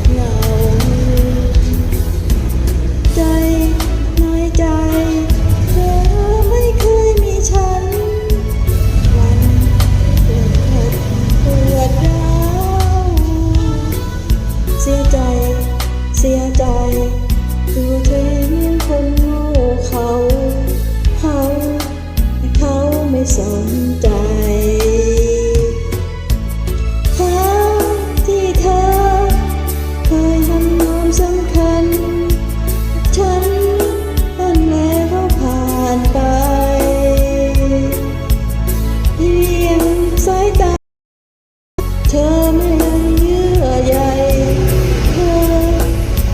บเหงาใจน้อยใจเธอไม่เคยมีฉันวันเกิดปวดร้าวเสียใจดูเธอเหมือนคนโง่เขาไม่สนใจที่เธอเคยทำความสำคัญฉันต้นแล้วก็ผ่านไปเพียงสายตาเธอไม่ยังเยื่อใยเธ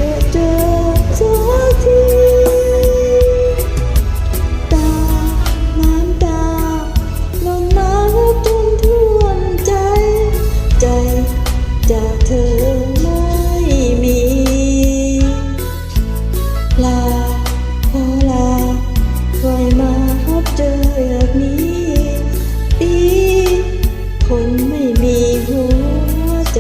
อเจอสักทีน้ำตาลงมาแล้วจนท่วมใจจากเธอไม่มีลาขอลาปล่อยมาพบเจอแบบนี้ดีคนไม่มีหัวใจ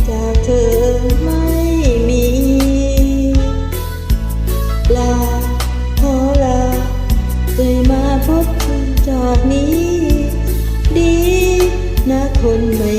จากเธอไม่มีลาขอลาได้มาพบคุณจากนี้ดีนะคนไม่